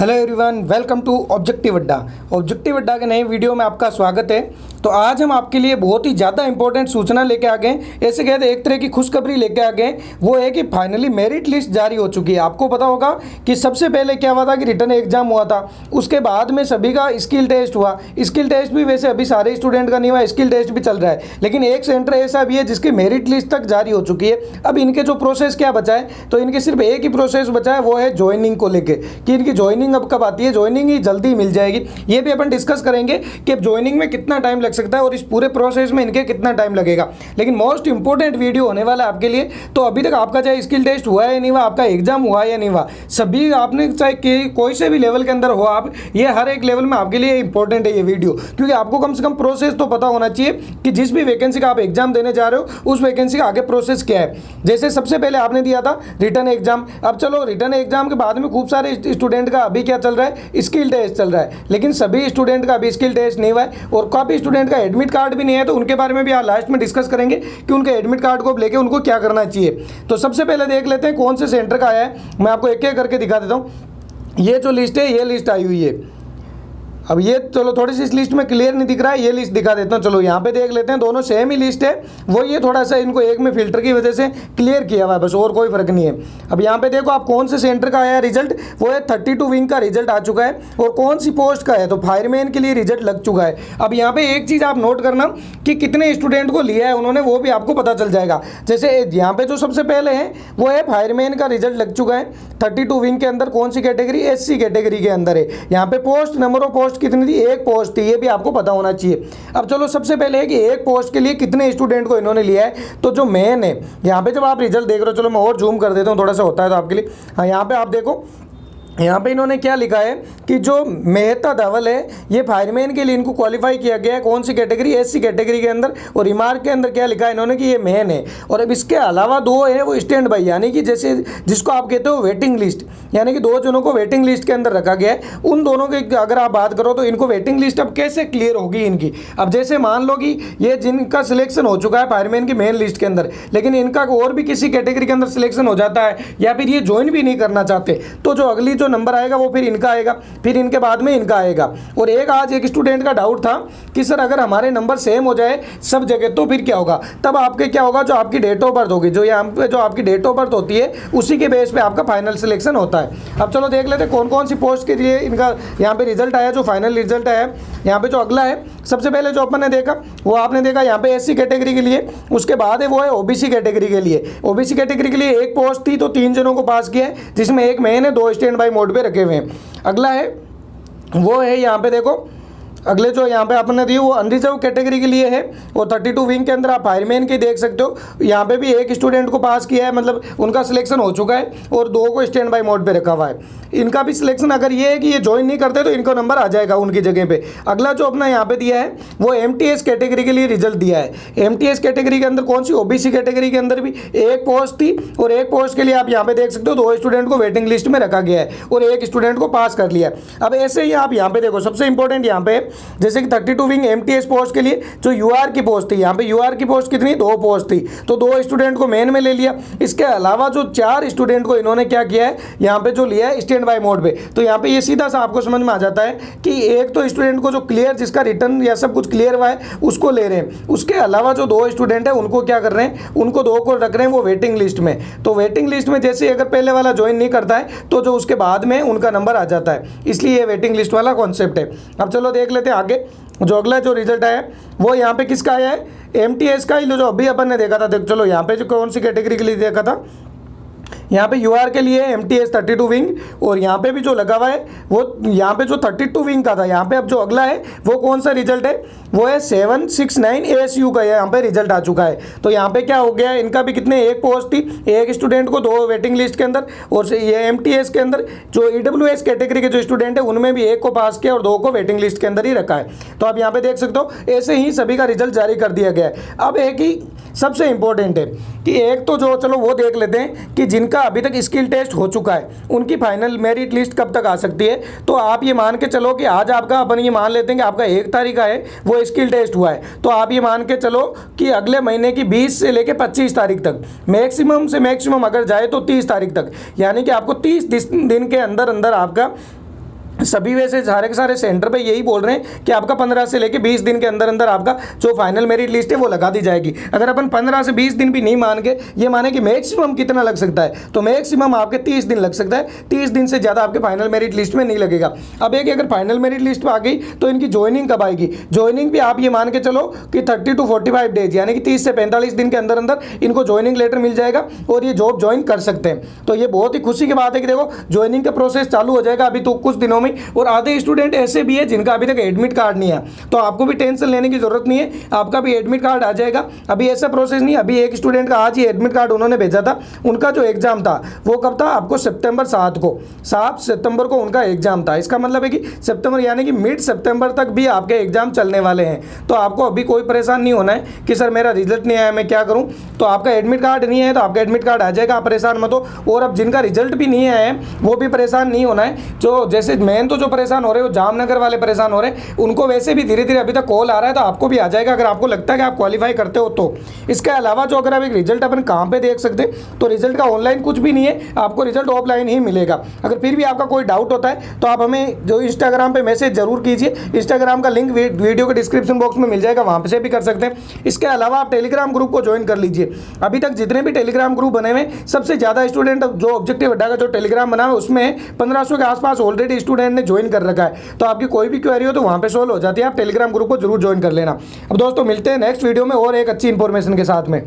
Hello everyone, welcome to objective Adda. Objective Adda के नए video में आपका स्वागत है। तो आज हम आपके लिए बहुत ही ज़्यादा इंपॉर्टेंट सूचना लेके आ गए। ऐसे कहते एक तरह की खुशखबरी लेके आ गए, वो है कि फाइनली मेरिट लिस्ट जारी हो चुकी है। आपको पता होगा कि सबसे पहले क्या हुआ था कि रिटन एग्जाम हुआ था, उसके बाद में सभी का स्किल टेस्ट हुआ। स्किल टेस्ट भी वैसे अभी सारे स्टूडेंट का नहीं हुआ, स्किल टेस्ट भी चल रहा है, लेकिन एक सेंटर ऐसा भी है जिसकी मेरिट लिस्ट तक जारी हो चुकी है। अब इनके जो प्रोसेस क्या बचा है, तो इनके सिर्फ एक ही प्रोसेस बचा है, वो है ज्वाइनिंग को लेकर कि इनकी ज्वाइनिंग अब कब आती है। ज्वाइनिंग ही जल्दी मिल जाएगी, ये भी अपन डिस्कस करेंगे कि ज्वाइनिंग में कितना टाइम लग सकता है और इस पूरे प्रोसेस में इनके कितना टाइम लगेगा। लेकिन मोस्ट इंपॉर्टेंट वीडियो होने वाला है आपके लिए। तो अभी तक आपका चाहे स्किल टेस्ट हुआ है या नहीं हुआ, आपका एग्जाम हुआ है या नहीं हुआ, सभी आपने चाहे कोई से भी लेवल के अंदर हो आप, ये हर एक लेवल में आपके लिए इंपॉर्टेंट है ये वीडियो, क्योंकि आपको कम से कम प्रोसेस तो पता होना चाहिए कि जिस भी वैकेंसी का आप एग्जाम देने जा रहे हो उस वैकेंसी का आगे प्रोसेस क्या है। जैसे सबसे पहले आपने दिया था रिटन एग्जाम। अब चलो रिटन एग्जाम के बाद में खूब सारे स्टूडेंट का अभी क्या चल रहा है, स्किल टेस्ट चल रहा है, लेकिन सभी स्टूडेंट का अभी स्किल टेस्ट नहीं हुआ है और काफ़ी स्टूडेंट का एडमिट कार्ड भी नहीं है। तो उनके बारे में भी आज लास्ट में डिस्कस करेंगे कि उनके एडमिट कार्ड को लेके उनको क्या करना चाहिए। तो सबसे पहले देख लेते हैं कौन से सेंटर का आया है। मैं आपको एक एक करके दिखा देता हूँ। ये जो लिस्ट है, ये लिस्ट आई हुई है। अब ये चलो थोड़ी सी इस लिस्ट में क्लियर नहीं दिख रहा है, ये लिस्ट दिखा देता हूँ। चलो यहाँ पे देख लेते हैं, दोनों सेम ही लिस्ट है, वो ये थोड़ा सा इनको एक में फिल्टर की वजह से क्लियर किया हुआ है, बस और कोई फर्क नहीं है। अब यहाँ पे देखो आप कौन से सेंटर का आया रिजल्ट, वो है 32 विंग का रिजल्ट आ चुका है और कौन सी पोस्ट का है, तो फायरमैन के लिए रिजल्ट लग चुका है। अब यहाँ पे एक चीज़ आप नोट करना कि कितने स्टूडेंट को लिया है उन्होंने, वो भी आपको पता चल जाएगा। जैसे यहाँ पे जो सबसे पहले है वो है फायरमैन का रिजल्ट लग चुका है 32 विंग के अंदर। कौन सी कैटेगरी, SC कैटेगरी के अंदर है। यहाँ पे पोस्ट, नंबर ऑफ पोस्ट कितनी थी, एक पोस्ट थी, ये भी आपको पता होना चाहिए। अब चलो सबसे पहले है कि एक पोस्ट के लिए कितने स्टूडेंट को इन्होंने लिया है। तो जो मेन है यहाँ पे जब आप रिजल्ट देख रहे हो, चलो मैं और जूम कर देता हूँ, थोड़ा सा होता है तो आपके लिए। हाँ, यहाँ पे आप देखो, यहाँ पे इन्होंने क्या लिखा है कि जो मेहता धवल है ये फायरमैन के लिए इनको क्वालिफाई किया गया है। कौन सी कैटेगरी, SC कैटेगरी के अंदर। और रिमार्क के अंदर क्या लिखा है इन्होंने कि ये मेन है। और अब इसके अलावा दो है वो स्टैंड बाई, यानी कि जैसे जिसको आप कहते हो वेटिंग लिस्ट, यानी कि दो जनों को वेटिंग लिस्ट के अंदर रखा गया है। उन दोनों की अगर आप बात करो तो इनको वेटिंग लिस्ट अब कैसे क्लियर होगी इनकी। अब जैसे मान लो कि ये जिनका सिलेक्शन हो चुका है फायरमैन की मेन लिस्ट के अंदर, लेकिन इनका और भी किसी कैटेगरी के अंदर सिलेक्शन हो जाता है या फिर ये ज्वाइन भी नहीं करना चाहते, तो जो अगली जो नंबर आएगा वो फिर इनका आएगा, फिर इनके बाद में इनका आएगा। और आज एक स्टूडेंट का डाउट था कि सर अगर हमारे नंबर सेम हो जाए सब जगह तो फिर क्या होगा। तब आपके क्या होगा, जो आपकी डेट ऑफ बर्थ होगी, जो यहाँ पे जो आपकी डेट ऑफ बर्थ होती है उसी के बेस पे आपका फाइनल सिलेक्शन होता है। अब चलो देख लेते हैं कौन कौन सी पोस्ट के लिए इनका यहाँ पे रिजल्ट आया, जो फाइनल रिजल्ट आया। यहाँ पे जो अगला है, सबसे पहले जो अपन ने देखा वो आपने देखा यहाँ पे SC कैटेगरी के लिए, उसके बाद है वो है OBC कैटेगरी के लिए। OBC कैटेगरी के लिए एक पोस्ट थी तो 3 जनों को पास किया है, जिसमें एक मेन है, 2 स्टैंड बाई मोड पे रखे हुए हैं। अगला है वो है यहाँ पे देखो, अगले जो यहाँ पे आपने दी वो अनरिजर्व कैटेगरी के लिए है और 32 विंग के अंदर आप फायरमैन के देख सकते हो। यहाँ पे भी एक स्टूडेंट को पास किया है, मतलब उनका सिलेक्शन हो चुका है और 2 को स्टैंड बाई मोड पे रखा हुआ है। इनका भी सिलेक्शन अगर ये है कि ये ज्वाइन नहीं करते तो इनको नंबर आ जाएगा उनकी जगह पे। अगला जो अपना यहाँ पे दिया है वो MTS कैटेगरी के लिए रिजल्ट दिया है। MTS कैटेगरी के अंदर कौन सी, OBC कैटेगरी के अंदर भी एक पोस्ट थी और एक पोस्ट के लिए आप यहाँ पे देख सकते हो 2 स्टूडेंट को वेटिंग लिस्ट में रखा गया है और एक स्टूडेंट को पास कर लिया है। अब ऐसे ही आप यहाँ पे देखो, सबसे इंपॉर्टेंट यहाँ पे जैसे कि 32 विंग MTS पोस्ट के लिए जो UR की पोस्ट थी, यहाँ पे UR की पोस्ट कितनी, 2 पोस्ट थी, तो 2 स्टूडेंट को मेन में ले लिया। इसके अलावा जो 4 स्टूडेंट को इन्होंने क्या किया है, यहाँ पे जो लिया है स्टैंड बाई मोड पे। तो यहाँ पे ये सीधा सा आपको समझ में आ जाता है कि एक तो स्टूडेंट को जो क्लियर, जिसका रिटर्न या सब कुछ क्लियर हुआ है उसको ले रहे हैं। उसके अलावा जो 2 स्टूडेंट है उनको क्या कर रहे हैं, उनको 2 को रख रहे हैं वो वेटिंग लिस्ट में। तो वेटिंग लिस्ट में जैसे अगर पहले वाला ज्वाइन नहीं करता है तो जो उसके बाद में उनका नंबर आ जाता है, इसलिए ये वेटिंग लिस्ट वाला कॉन्सेप्ट है। अब चलो देख लेते हैं आगे, जो अगला जो रिजल्ट आया वो यहाँ पे किसका आया है, MTS का ही, जो अभी अपन ने देखा था। देख चलो यहाँ पे जो कौन सी कैटेगरी के लिए देखा था, यहाँ पे UR के लिए MTS 32 विंग और यहाँ पे भी जो लगा हुआ है वो यहाँ पे जो 32 विंग का था। यहाँ पे अब जो अगला है वो कौन सा रिजल्ट है, वो है 769 ASU का, यहाँ पे रिजल्ट आ चुका है। तो यहाँ पे क्या हो गया, इनका भी कितने, एक पोस्ट थी, एक स्टूडेंट को 2 वेटिंग लिस्ट के अंदर, और ये MTS के अंदर जो EWS कैटेगरी के जो स्टूडेंट है उनमें भी 1 को पास किया और 2 को वेटिंग लिस्ट के अंदर ही रखा है। तो आप यहाँ पे देख सकते हो ऐसे ही सभी का रिजल्ट जारी कर दिया गया है। अब एक ही सबसे इंपॉर्टेंट है कि एक तो जो, चलो वो देख लेते हैं कि जिनका अभी तक स्किल टेस्ट हो चुका है उनकी फाइनल मेरिट लिस्ट कब तक आ सकती है। तो आप ये मान के चलो कि आज आपका, अपन ये मान लेते हैं कि आपका 1 तारीख का है वो स्किल टेस्ट हुआ है, तो आप ये मान के चलो कि अगले महीने की 20 से लेकर 25 तारीख तक, मैक्सिमम से मैक्सिमम अगर जाए तो 30 तारीख तक, यानी कि आपको 30 दिन के अंदर अंदर आपका सभी वैसे सारे के सारे सेंटर पे यही बोल रहे हैं कि आपका 15 से लेके 20 दिन के अंदर अंदर आपका जो फाइनल मेरिट लिस्ट है वो लगा दी जाएगी। अगर अपन 15 से 20 दिन भी नहीं मान के ये माने कि मैक्सिमम कितना लग सकता है, तो मैक्सिमम आपके 30 दिन लग सकता है। 30 दिन से ज़्यादा आपके फाइनल मेरिट लिस्ट में नहीं लगेगा। अब एक अगर फाइनल मेरिट लिस्ट में आ गई तो इनकी ज्वाइनिंग कब आएगी? ज्वाइनिंग भी आप ये मान के चलो कि 30 to 45 डेज यानी कि 30 से 45 दिन के अंदर अंदर इनको ज्वाइनिंग लेटर मिल जाएगा और ये जॉब ज्वाइन कर सकते हैं। तो ये बहुत ही खुशी की बात है कि देखो ज्वाइनिंग का प्रोसेस चालू हो जाएगा अभी तो कुछ दिनों में। और आधे स्टूडेंट ऐसे भी है जिनका अभी तक एडमिट कार्ड नहीं है, तो आपको भी टेंशन लेने की जरूरत नहीं है, आपका भी एडमिट कार्ड आ जाएगा। अभी ऐसा प्रोसेस नहीं, अभी एक स्टूडेंट का आज ही एडमिट कार्ड उन्होंने भेजा था। उनका जो एग्जाम था वो कब था? आपको सितंबर 7 को, 7 सितंबर को उनका एग्जाम था। इसका मतलब है कि सितंबर यानी कि मिड सितंबर तक भी आपके एग्जाम चलने वाले हैं। तो आपको अभी कोई परेशान नहीं होना है कि सर मेरा रिजल्ट नहीं आया मैं क्या करूं। तो आपका एडमिट कार्ड नहीं है तो आपका एडमिट कार्ड आ जाएगा, आप परेशान मत हो। और अब जिनका रिजल्ट भी नहीं आया है वो भी परेशान नहीं होना है। जो जैसे मेन तो जो परेशान हो रहे हो जामनगर वाले परेशान हो रहे हैं, उनको वैसे भी धीरे धीरे अभी तक कॉल आ रहा है, तो आपको भी आ जाएगा अगर आपको लगता है कि आप क्वालिफाई करते हो तो। इसके अलावा जो अगर आप एक रिजल्ट अपन कहाँ पे देख सकते हैं, तो रिजल्ट का ऑनलाइन कुछ भी नहीं है, आपको रिजल्ट ऑफलाइन ही मिलेगा। अगर फिर भी आपका कोई डाउट होता है तो आप हमें जो इंस्टाग्राम पे मैसेज जरूर कीजिए। इंस्टाग्राम का लिंक वीडियो के डिस्क्रिप्शन बॉक्स में मिल जाएगा, वहाँ से भी कर सकते हैं। इसके अलावा आप टेलीग्राम ग्रुप को ज्वाइन कर लीजिए। अभी तक जितने भी टेलीग्राम ग्रुप बने हुए सबसे ज़्यादा स्टूडेंट जो ऑब्जेक्टिव अड्डा का जो टेलीग्राम बना है उसमें 1500 के आसपास ऑलरेडी स्टूडेंट ने ज्वाइन कर रखा है। तो आपकी कोई भी क्वेरी हो तो वहाँ पे सोल्व हो जाती है। आप टेलीग्राम ग्रुप को जरूर ज्वाइन कर लेना। अब दोस्तों मिलते हैं नेक्स्ट वीडियो में और एक अच्छी इंफॉर्मेशन के साथ में।